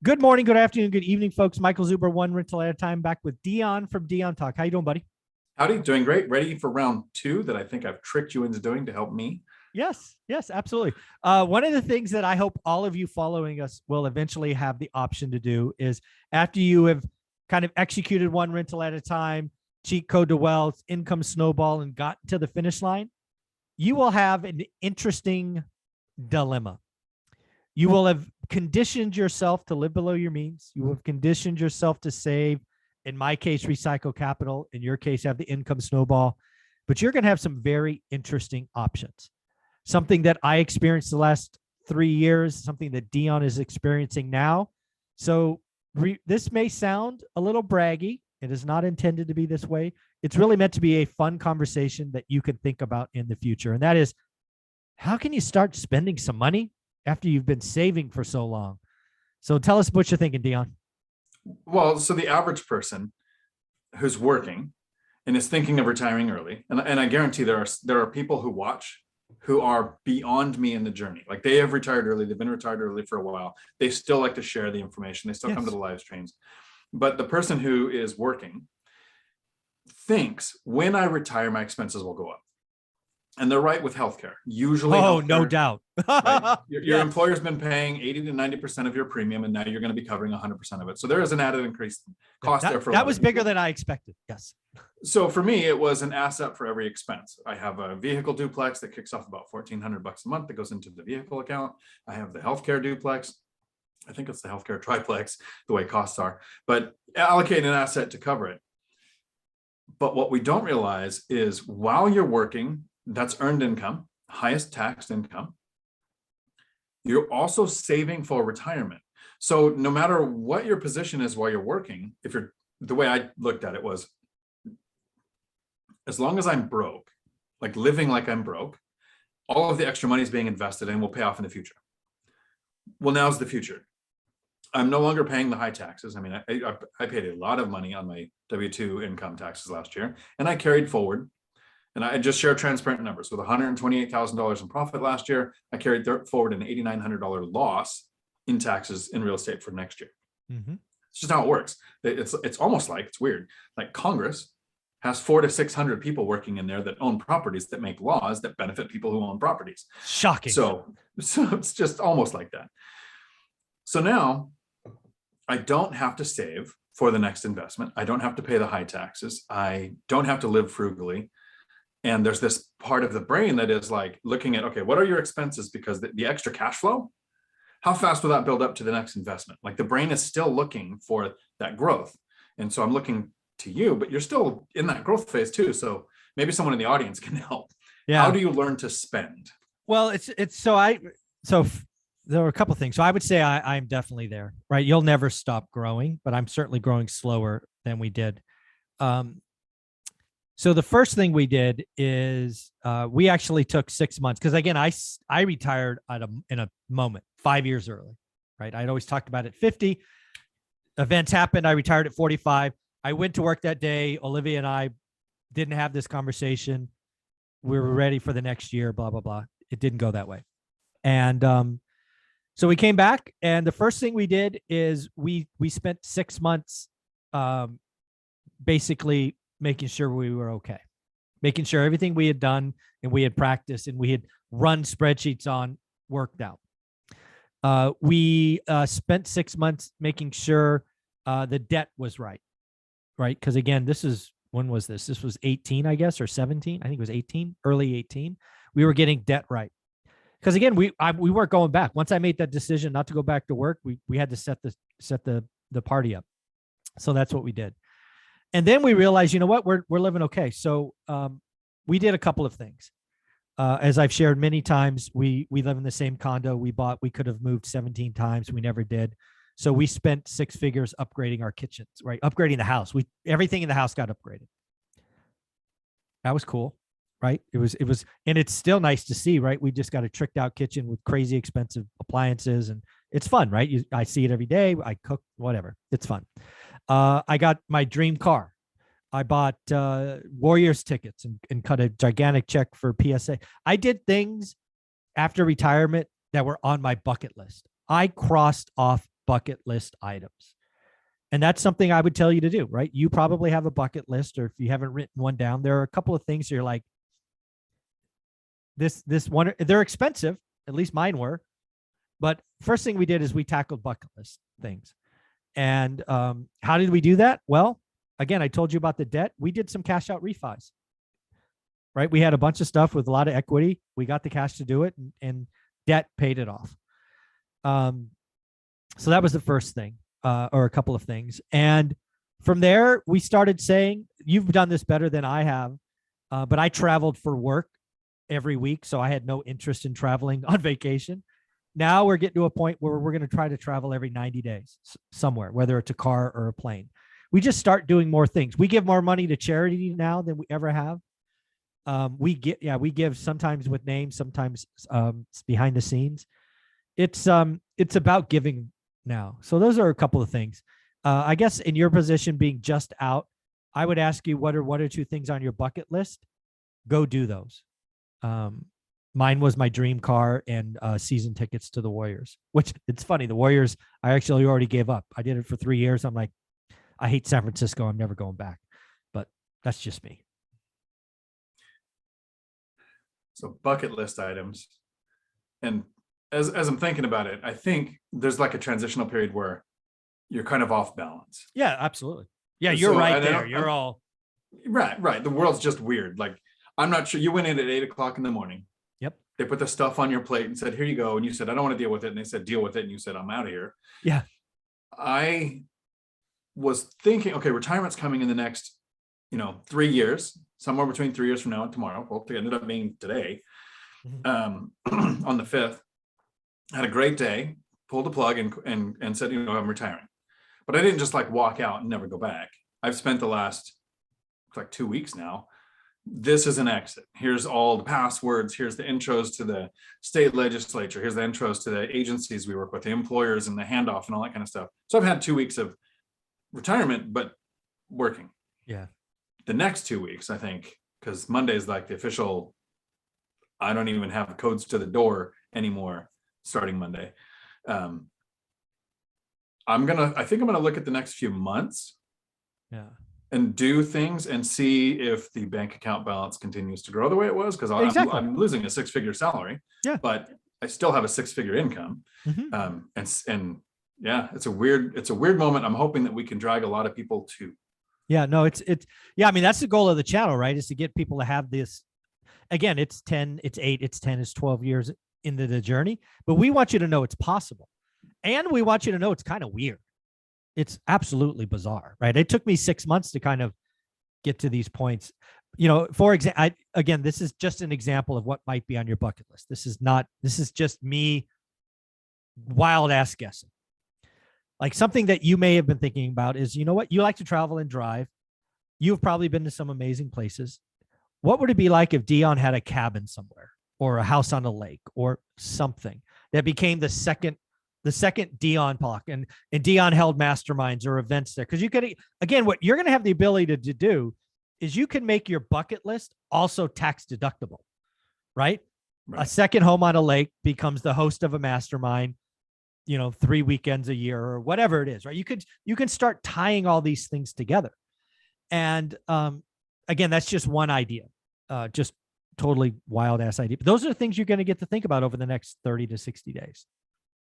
Good morning, good afternoon, good evening, folks. Michael Zuber, one rental at a time, back with Dion from Dion Talk. How you doing, buddy? Howdy, doing great. Ready for round two that I think I've tricked you into doing to help me. Yes, absolutely. One of the things that I hope all of you following us will eventually have the option to do is after you have kind of executed one rental at a time, cheat code to wealth, income snowball, and got to the finish line, you will have an interesting dilemma. You will have conditioned yourself to live below your means. You have conditioned yourself to save. In my case, recycle capital. In your case, have the income snowball. But you're going to have some very interesting options. Something that I experienced the last 3 years, something that Dion is experiencing now. So this may sound a little braggy. It is not intended to be this way. It's really meant to be a fun conversation that you can think about in the future. And that is, how can you start spending some money after you've been saving for so long? So tell us what you're thinking, Dion. Well, so the average person who's working and is thinking of retiring early, and I guarantee there are people who watch who are beyond me in the journey. Like they have retired early, they've been retired early for a while. They still like to share the information. They still come to the live streams. But the person who is working thinks when I retire, my expenses will go up. And they're right with healthcare. Usually, no doubt. Right? Your employer's been paying 80 to 90% of your premium, and now you're going to be covering 100% of it. So there is an added increase cost there for that was bigger than I expected. Yes. So for me, it was an asset for every expense. I have a vehicle duplex that kicks off about $1,400 a month that goes into the vehicle account. I have the healthcare duplex. I think it's the healthcare triplex, the way costs are, but allocate an asset to cover it. But what we don't realize is while you're working, that's earned income, highest taxed income. You're also saving for retirement. So no matter what your position is while you're working, the way I looked at it was, as long as I'm broke, like living like I'm broke, all of the extra money is being invested and will pay off in the future. Well, now's the future. I'm no longer paying the high taxes. I mean, I paid a lot of money on my W-2 income taxes last year, and I carried forward. And I just share transparent numbers. With $128,000 in profit last year, I carried forward an $8,900 loss in taxes in real estate for next year. Mm-hmm. It's just how it works. It's almost like, it's weird, like Congress has 400 to 600 people working in there that own properties that make laws that benefit people who own properties. Shocking. So it's just almost like that. So now I don't have to save for the next investment. I don't have to pay the high taxes. I don't have to live frugally. And there's this part of the brain that is like looking at, okay, what are your expenses? Because the extra cash flow, how fast will that build up to the next investment? Like the brain is still looking for that growth. And so I'm looking to you, but you're still in that growth phase too. So maybe someone in the audience can help. Yeah. How do you learn to spend? Well, so there were a couple of things. So I would say I'm definitely there, right? You'll never stop growing, but I'm certainly growing slower than we did. So the first thing we did is we actually took 6 months because, again, I retired in a moment 5 years early, right? I'd always talked about it at 50. Events happened. I retired at 45. I went to work that day. Olivia and I didn't have this conversation. We were ready for the next year, blah, blah, blah. It didn't go that way. And so we came back, and the first thing we did is we spent 6 months basically making sure we were okay, making sure everything we had done and we had practiced and we had run spreadsheets on worked out. We spent 6 months making sure the debt was right? Because again, when was this? This was 18, I guess, or 17. I think it was 18, early 18. We were getting debt right. Because again, we weren't going back. Once I made that decision not to go back to work, we had to set the party up. So that's what we did. And then we realized, you know what, we're living okay. So we did a couple of things. As I've shared many times, we live in the same condo we could have moved 17 times. We never did. So we spent 6 figures upgrading our kitchens, right? Upgrading the house. Everything in the house got upgraded. That was cool, right? It was, and it's still nice to see, right? We just got a tricked out kitchen with crazy expensive appliances, and it's fun, right? I see it every day. I cook, whatever. It's fun. I got my dream car. I bought Warriors tickets and cut a gigantic check for PSA. I did things after retirement that were on my bucket list. I crossed off bucket list items. And that's something I would tell you to do, right? You probably have a bucket list, or if you haven't written one down, there are a couple of things you're like, this one, they're expensive. At least mine were. But first thing we did is we tackled bucket list things. And how did we do that? Well, again, I told you about the debt. We did some cash out refis, right? We had a bunch of stuff with a lot of equity. We got the cash to do it, and debt paid it off. So that was the first thing. Or a couple of things. And from there, we started saying, you've done this better than I have, but I traveled for work every week, so I had no interest in traveling on vacation. Now we're getting to a point where we're going to try to travel every 90 days somewhere, whether it's a car or a plane. We just start doing more things. We give more money to charity now than we ever have. We give sometimes with names, sometimes behind the scenes. It's about giving now. So those are a couple of things. I guess in your position, being just out, I would ask you, what are one or two things on your bucket list? Go do those. Mine was my dream car and season tickets to the Warriors, which it's funny. The Warriors, I actually already gave up. I did it for 3 years. I'm like, I hate San Francisco. I'm never going back. But that's just me. So bucket list items. And as I'm thinking about it, I think there's like a transitional period where you're kind of off balance. Yeah, absolutely. Yeah, you're right there. You're all right. The world's just weird. Like, I'm not sure. You went in at 8:00 in the morning. Yep. They put the stuff on your plate and said, "Here you go." And you said, "I don't want to deal with it." And they said, "Deal with it." And you said, "I'm out of here." Yeah. I was thinking, okay, retirement's coming in the next, 3 years, somewhere between 3 years from now and tomorrow. Well, it ended up being today, on the 5th. Had a great day, pulled the plug and said, I'm retiring. But I didn't just like walk out and never go back. I've spent the last like 2 weeks now. This is an exit. Here's all the passwords. Here's the intros to the state legislature. Here's the intros to the agencies we work with, the employers, and the handoff and all that kind of stuff. So I've had 2 weeks of retirement, but working. Yeah. The next 2 weeks, I think, because Monday is like the official, I don't even have codes to the door anymore. Starting Monday. I think I'm gonna look at the next few months, and do things and see if the bank account balance continues to grow the way it was, because I'm losing a 6-figure salary, but I still have a 6-figure income. And yeah, it's a weird moment. I'm hoping that we can drag a lot of people to. Yeah, no, it's I mean, that's the goal of the channel, right? Is to get people to have this. Again, it's 10, it's 8, it's 10, it's 12 years into the journey, but we want you to know it's possible, and we want you to know it's kind of weird. It's absolutely bizarre, right? It took me 6 months to kind of get to these points. For example, again, this is just an example of what might be on your bucket list. This is just me wild ass guessing. Like, something that you may have been thinking about is, you like to travel and drive. You've probably been to some amazing places. What would it be like if Dion had a cabin somewhere, or a house on a lake, or something that became the second Dion Park, and Dion held masterminds or events there? Because you could, again, what you're going to have the ability to do is you can make your bucket list also tax deductible, right? A second home on a lake becomes the host of a mastermind, 3 weekends a year or whatever it is, right? You can start tying all these things together. And again, that's just one idea, just totally wild ass idea. But those are the things you're going to get to think about over the next 30 to 60 days.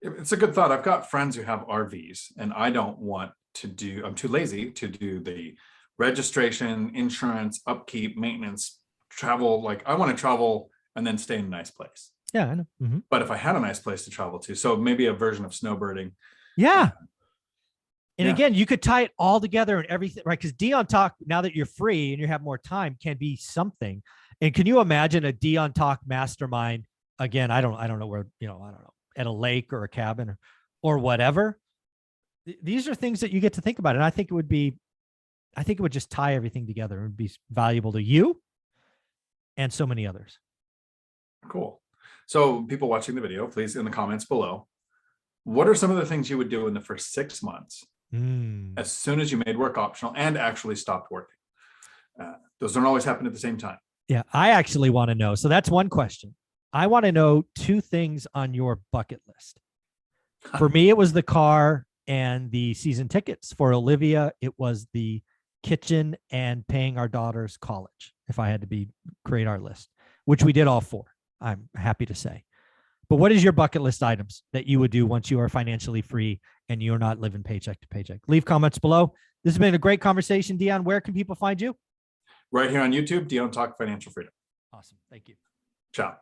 It's a good thought. I've got friends who have RVs, and I don't want to do, I'm too lazy to do the registration, insurance, upkeep, maintenance, travel. Like, I want to travel and then stay in a nice place. Yeah, I know. Mm-hmm. But if I had a nice place to travel to, so maybe a version of snowbirding. Yeah. And again, you could tie it all together and everything, right? Because Dion Talk, now that you're free and you have more time, can be something. And can you imagine a Dion Talk mastermind? Again, I don't know where, I don't know, at a lake or a cabin or whatever. These are things that you get to think about. And I think it would just tie everything together and be valuable to you and so many others. Cool. So people watching the video, please, in the comments below, what are some of the things you would do in the first 6 months as soon as you made work optional and actually stopped working? Those don't always happen at the same time. Yeah, I actually want to know. So that's one question. I want to know 2 things on your bucket list. For me, it was the car and the season tickets. For Olivia, it was the kitchen and paying our daughter's college, if I had to create our list, which we did all 4, I'm happy to say. But what is your bucket list items that you would do once you are financially free and you're not living paycheck to paycheck? Leave comments below. This has been a great conversation. Dion, where can people find you? Right here on YouTube, Dion Talk Financial Freedom. Awesome. Thank you. Ciao.